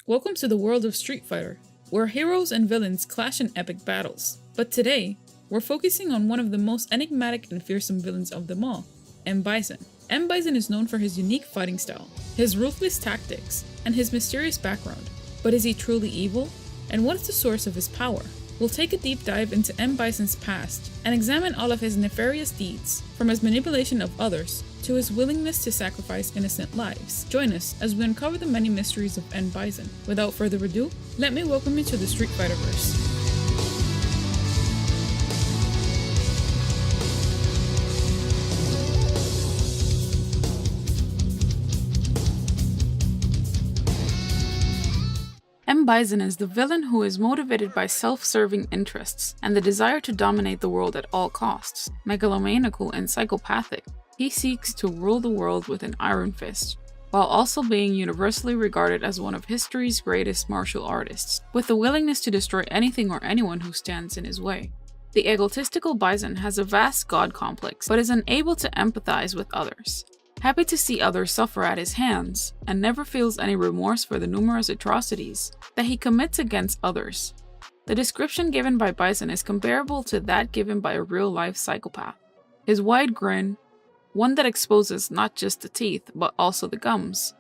Welcome to the world of Street Fighter, where heroes and villains clash in epic battles. But today, we're focusing on one of the most enigmatic and fearsome villains of them all, Bison. Bison is known for his unique fighting style, his ruthless tactics, and his mysterious background. But is he truly evil? And what is the source of his power? We'll take a deep dive into Bison's past and examine all of his nefarious deeds, from his manipulation of others to his willingness to sacrifice innocent lives. Join us as we uncover the many mysteries of Bison. Without further ado, let me welcome you to the Street Fighter-verse. Bison is the villain who is motivated by self-serving interests and the desire to dominate the world at all costs. Megalomaniacal and psychopathic, he seeks to rule the world with an iron fist, while also being universally regarded as one of history's greatest martial artists, with the willingness to destroy anything or anyone who stands in his way. The egotistical Bison has a vast god complex, but is unable to empathize with others. Happy to see others suffer at his hands, and never feels any remorse for the numerous atrocities that he commits against others. The description given by Bison is comparable to that given by a real-life psychopath. His wide grin, one that exposes not just the teeth but also the gums,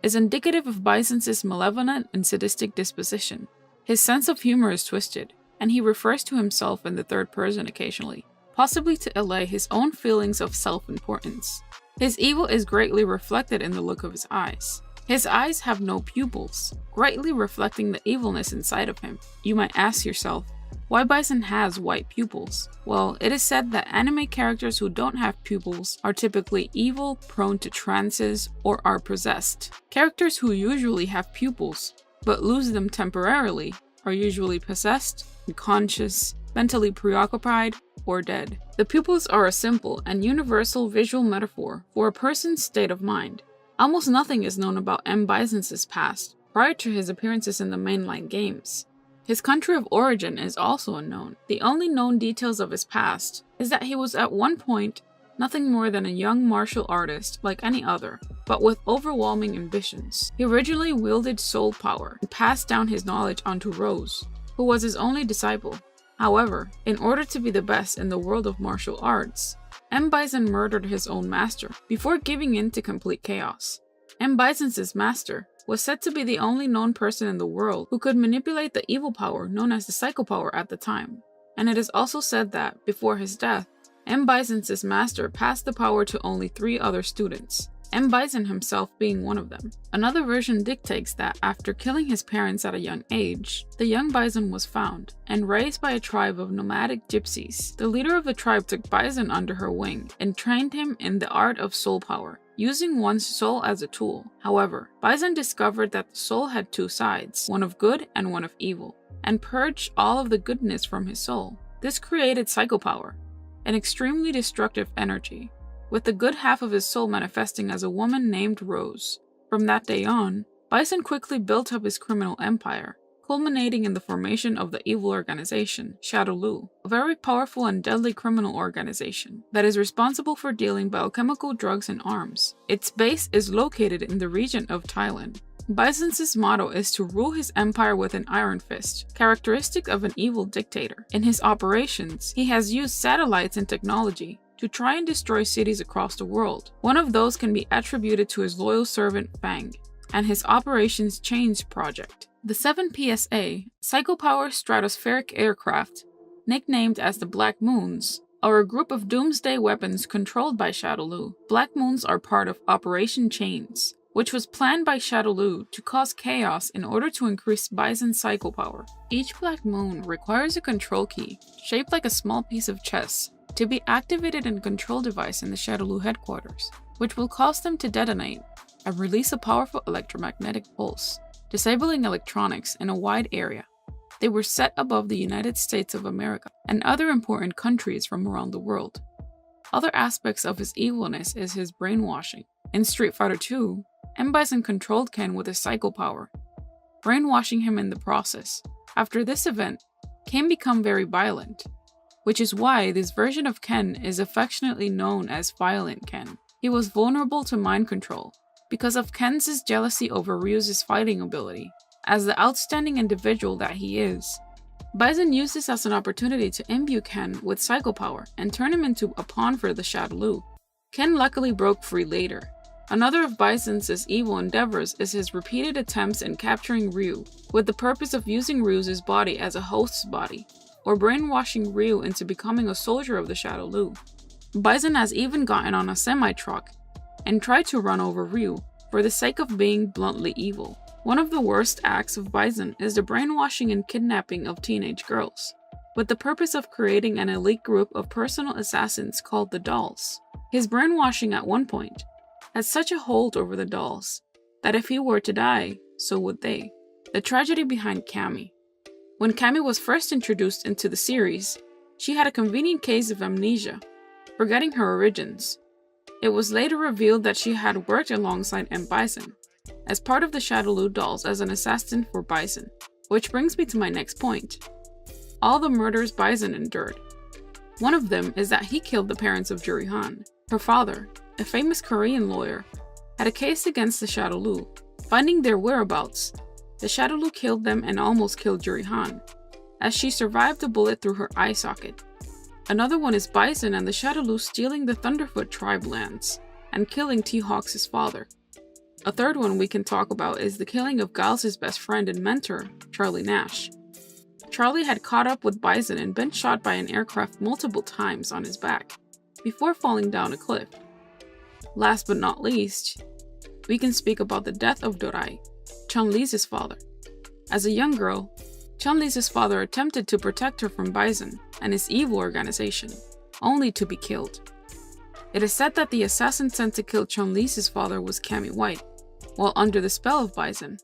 is indicative of Bison's malevolent and sadistic disposition. His sense of humor is twisted, and he refers to himself in the third person occasionally, possibly to allay his own feelings of self-importance. His evil is greatly reflected in the look of his eyes. His eyes have no pupils, greatly reflecting the evilness inside of him. You might ask yourself, why Bison has white pupils? Well, it is said that anime characters who don't have pupils are typically evil, prone to trances, or are possessed. Characters who usually have pupils, but lose them temporarily, are usually possessed, unconscious, mentally preoccupied, or dead. The pupils are a simple and universal visual metaphor for a person's state of mind. Almost nothing is known about Bison's past prior to his appearances in the mainline games. His country of origin is also unknown. The only known details of his past is that he was at one point nothing more than a young martial artist like any other, but with overwhelming ambitions. He originally wielded soul power and passed down his knowledge onto Rose, who was his only disciple. However, in order to be the best in the world of martial arts, Bison murdered his own master before giving in to complete chaos. Bison's master was said to be the only known person in the world who could manipulate the evil power known as the psychopower at the time. And it is also said that, before his death, Bison's master passed the power to only 3 other students, Bison himself being one of them. Another version dictates that after killing his parents at a young age, the young Bison was found and raised by a tribe of nomadic gypsies. The leader of the tribe took Bison under her wing and trained him in the art of soul power, using one's soul as a tool. However, Bison discovered that the soul had 2 sides, one of good and one of evil, and purged all of the goodness from his soul. This created psychopower, an extremely destructive energy, with the good half of his soul manifesting as a woman named Rose. From that day on, Bison quickly built up his criminal empire, culminating in the formation of the evil organization, Shadowloo, a very powerful and deadly criminal organization that is responsible for dealing biochemical drugs and arms. Its base is located in the region of Thailand. Bison's motto is to rule his empire with an iron fist, characteristic of an evil dictator. In his operations, he has used satellites and technology to try and destroy cities across the world. One of those can be attributed to his loyal servant Fang and his Operations Change project. The 7 PSA, Psychopower Stratospheric Aircraft, nicknamed as the Black Moons, are a group of doomsday weapons controlled by Shadowloo. Black Moons are part of Operation Chains, which was planned by Shadowloo to cause chaos in order to increase Bison's psychopower. Each Black Moon requires a control key, shaped like a small piece of chess, to be activated in a control device in the Shadowloo headquarters, which will cause them to detonate and release a powerful electromagnetic pulse, disabling electronics in a wide area. They were set above the United States of America and other important countries from around the world. Other aspects of his evilness is his brainwashing. In Street Fighter 2, Bison controlled Ken with his psychopower, brainwashing him in the process. After this event, Ken became very violent, which is why this version of Ken is affectionately known as Violent Ken. He was vulnerable to mind control because of Ken's jealousy over Ryu's fighting ability, as the outstanding individual that he is. Bison used this as an opportunity to imbue Ken with psycho power and turn him into a pawn for the Shadaloo. Ken luckily broke free later. Another of Bison's evil endeavors is his repeated attempts in capturing Ryu, with the purpose of using Ryu's body as a host's body, or brainwashing Ryu into becoming a soldier of the Shadaloo. Bison has even gotten on a semi-truck and tried to run over Ryu for the sake of being bluntly evil. One of the worst acts of Bison is the brainwashing and kidnapping of teenage girls, with the purpose of creating an elite group of personal assassins called the Dolls. His brainwashing at one point had such a hold over the dolls that if he were to die, so would they. The tragedy behind Cammy. When Cammy was first introduced into the series, she had a convenient case of amnesia, forgetting her origins. It was later revealed that she had worked alongside Bison as part of the Shadaloo dolls as an assassin for Bison, which brings me to my next point. All the murders Bison endured. One of them is that he killed the parents of Juri Han. Her father, a famous Korean lawyer, had a case against the Shadaloo. Finding their whereabouts, the Shadaloo killed them and almost killed Juri Han, as she survived a bullet through her eye socket. Another one is Bison and the Shadaloo stealing the Thunderfoot tribe lands and killing T-Hawk's father. A third one we can talk about is the killing of Giles' best friend and mentor, Charlie Nash. Charlie had caught up with Bison and been shot by an aircraft multiple times on his back, before falling down a cliff. Last but not least, we can speak about the death of Dorai, Chun-Li's father. As a young girl, Chun-Li's father attempted to protect her from Bison and his evil organization, only to be killed. It is said that the assassin sent to kill Chun-Li's father was Cammy White, while under the spell of Bison.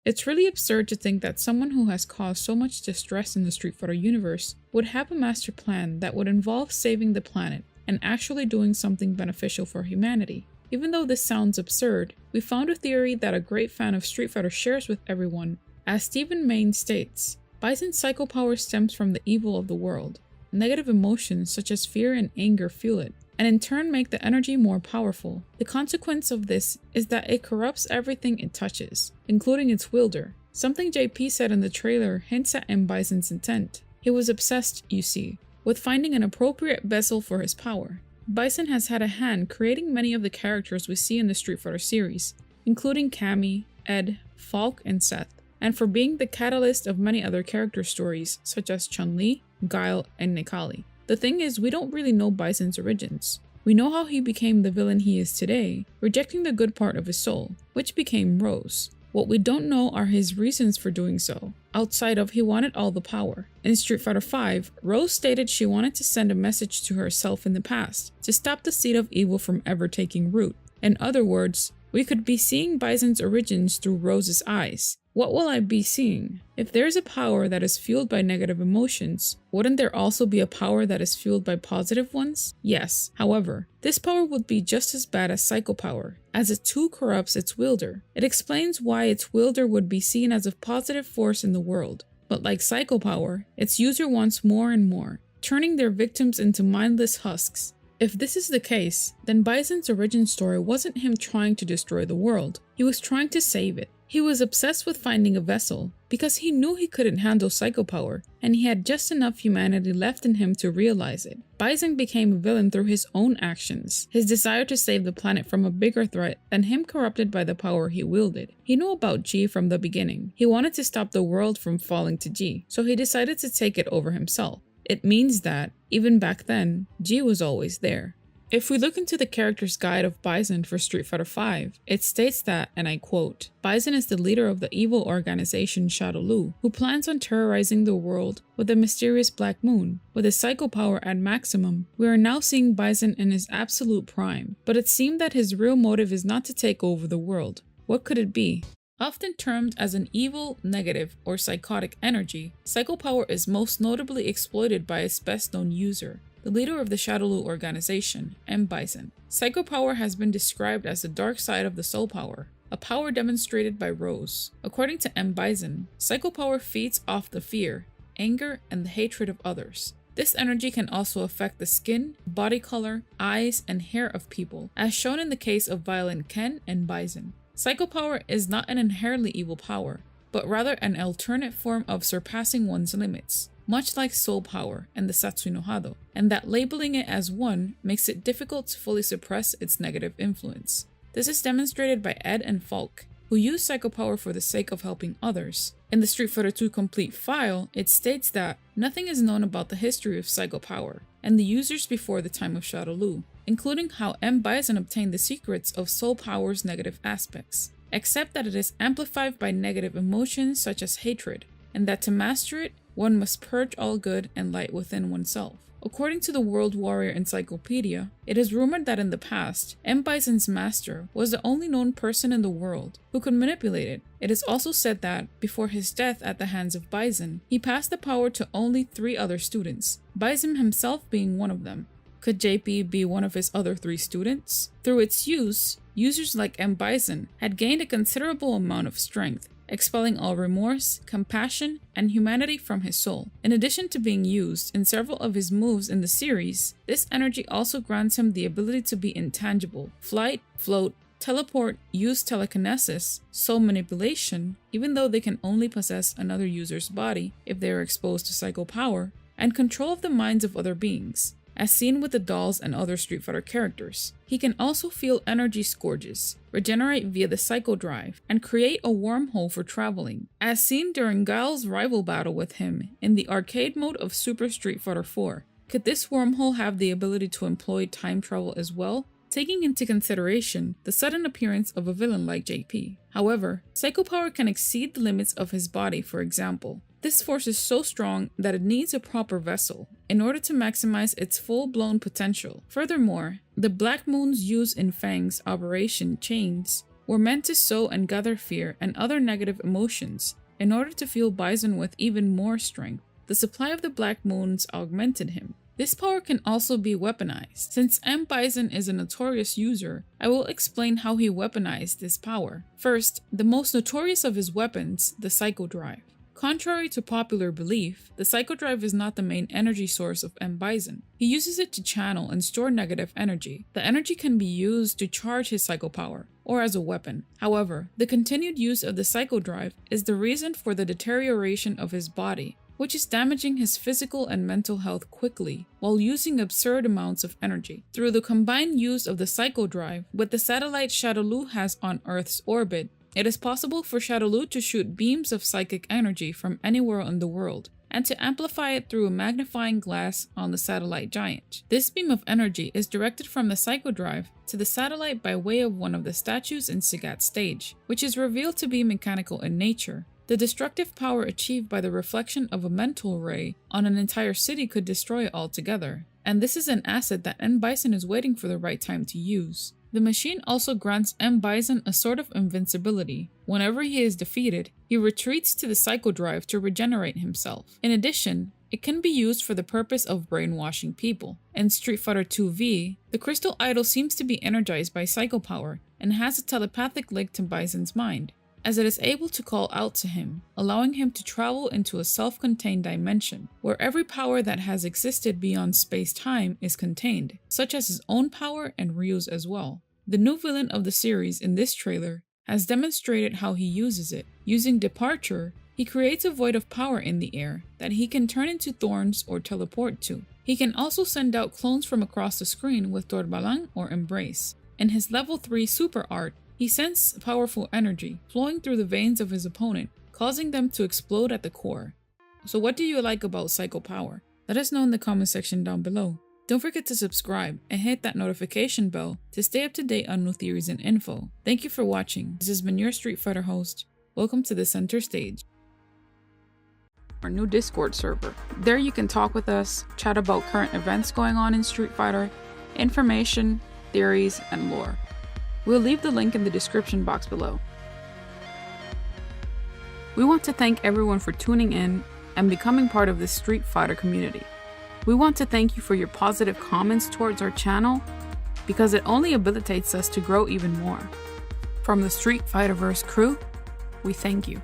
It's really absurd to think that someone who has caused so much distress in the Street Fighter universe would have a master plan that would involve saving the planet and actually doing something beneficial for humanity. Even though this sounds absurd, we found a theory that a great fan of Street Fighter shares with everyone. As Stephen Main states, Bison's psycho power stems from the evil of the world. Negative emotions such as fear and anger fuel it, and in turn make the energy more powerful. The consequence of this is that it corrupts everything it touches, including its wielder. Something JP said in the trailer hints at Bison's intent. He was obsessed, you see, with finding an appropriate vessel for his power. Bison has had a hand creating many of the characters we see in the Street Fighter series, including Cammy, Ed, Falk, and Seth, and for being the catalyst of many other character stories such as Chun-Li, Guile, and Nekali. The thing is, we don't really know Bison's origins. We know how he became the villain he is today, rejecting the good part of his soul, which became Rose. What we don't know are his reasons for doing so, outside of he wanted all the power. In Street Fighter V, Rose stated she wanted to send a message to herself in the past, to stop the seed of evil from ever taking root. In other words, we could be seeing Bison's origins through Rose's eyes. What will I be seeing? If there's a power that is fueled by negative emotions, wouldn't there also be a power that is fueled by positive ones? Yes. However, this power would be just as bad as psycho power, as it too corrupts its wielder. It explains why its wielder would be seen as a positive force in the world. But like psycho power, its user wants more and more, turning their victims into mindless husks. If this is the case, then Bison's origin story wasn't him trying to destroy the world, he was trying to save it. He was obsessed with finding a vessel, because he knew he couldn't handle psycho power, and he had just enough humanity left in him to realize it. Bison became a villain through his own actions, his desire to save the planet from a bigger threat than him corrupted by the power he wielded. He knew about G from the beginning. He wanted to stop the world from falling to G, so he decided to take it over himself. It means that, even back then, G was always there. If we look into the character's guide of Bison for Street Fighter V, it states that, and I quote, Bison is the leader of the evil organization Shadaloo, who plans on terrorizing the world with the mysterious Black Moon. With his psycho power at maximum, we are now seeing Bison in his absolute prime, but it seemed that his real motive is not to take over the world. What could it be? Often termed as an evil, negative, or psychotic energy, psycho power is most notably exploited by its best-known user, the leader of the Shadaloo organization, Bison. Psycho power has been described as the dark side of the soul power, a power demonstrated by Rose. According to Bison, psycho power feeds off the fear, anger, and the hatred of others. This energy can also affect the skin, body color, eyes, and hair of people, as shown in the case of Violent Ken and Bison. Psycho power is not an inherently evil power, but rather an alternate form of surpassing one's limits, much like soul power and the Satsui no Hado, and that labeling it as one makes it difficult to fully suppress its negative influence. This is demonstrated by Ed and Falk, who use psychopower for the sake of helping others. In the Street Fighter II complete file, it states that nothing is known about the history of psychopower and the users before the time of Shadowloo, including how Bison obtained the secrets of soul power's negative aspects, except that it is amplified by negative emotions such as hatred, and that to master it, one must purge all good and light within oneself. According to the World Warrior Encyclopedia, it is rumored that in the past, Bison's master was the only known person in the world who could manipulate it. It is also said that, before his death at the hands of Bison, he passed the power to only 3 other students, Bison himself being one of them. Could JP be one of his other 3 students? Through its use, users like Bison had gained a considerable amount of strength, expelling all remorse, compassion, and humanity from his soul. In addition to being used in several of his moves in the series, this energy also grants him the ability to be intangible, flight, float, teleport, use telekinesis, soul manipulation, even though they can only possess another user's body if they are exposed to psychopower, and control of the minds of other beings, as seen with the dolls and other Street Fighter characters. He can also feel energy scourges, regenerate via the Psycho Drive, and create a wormhole for traveling, as seen during Guile's rival battle with him in the arcade mode of Super Street Fighter IV. Could this wormhole have the ability to employ time travel as well, taking into consideration the sudden appearance of a villain like JP? However, psychopower can exceed the limits of his body, for example. This force is so strong that it needs a proper vessel in order to maximize its full-blown potential. Furthermore, the Black Moons used in Fang's Operation Chains were meant to sow and gather fear and other negative emotions in order to fuel Bison with even more strength. The supply of the Black Moons augmented him. This power can also be weaponized. Since Bison is a notorious user, I will explain how he weaponized this power. First, the most notorious of his weapons, the Psycho Drive. Contrary to popular belief, the Psycho Drive is not the main energy source of Bison. He uses it to channel and store negative energy. The energy can be used to charge his psycho power, or as a weapon. However, the continued use of the Psycho Drive is the reason for the deterioration of his body, which is damaging his physical and mental health quickly, while using absurd amounts of energy. Through the combined use of the Psycho Drive with the satellite Shadowloo has on Earth's orbit, it is possible for Shadowloo to shoot beams of psychic energy from anywhere in the world, and to amplify it through a magnifying glass on the satellite giant. This beam of energy is directed from the Psycho Drive to the satellite by way of one of the statues in Sagat's stage, which is revealed to be mechanical in nature. The destructive power achieved by the reflection of a mental ray on an entire city could destroy it altogether, and this is an asset that Bison is waiting for the right time to use. The machine also grants Bison a sort of invincibility. Whenever he is defeated, he retreats to the Psycho Drive to regenerate himself. In addition, it can be used for the purpose of brainwashing people. In Street Fighter II-V, the Crystal Idol seems to be energized by psychopower and has a telepathic link to Bison's mind, as it is able to call out to him, allowing him to travel into a self-contained dimension, where every power that has existed beyond space-time is contained, such as his own power and Ryu's as well. The new villain of the series in this trailer has demonstrated how he uses it. Using Departure, he creates a void of power in the air that he can turn into thorns or teleport to. He can also send out clones from across the screen with Dorbalang or Embrace. In his level 3 super art, he sends powerful energy flowing through the veins of his opponent, causing them to explode at the core. So what do you like about Psycho Power? Let us know in the comment section down below. Don't forget to subscribe and hit that notification bell to stay up to date on new theories and info. Thank you for watching. This has been your Street Fighter host. Welcome to the center stage. Our new Discord server. There you can talk with us, chat about current events going on in Street Fighter, information, theories, and lore. We'll leave the link in the description box below. We want to thank everyone for tuning in and becoming part of this Street Fighter community. We want to thank you for your positive comments towards our channel, because it only habilitates us to grow even more. From the Street Fighterverse crew, we thank you.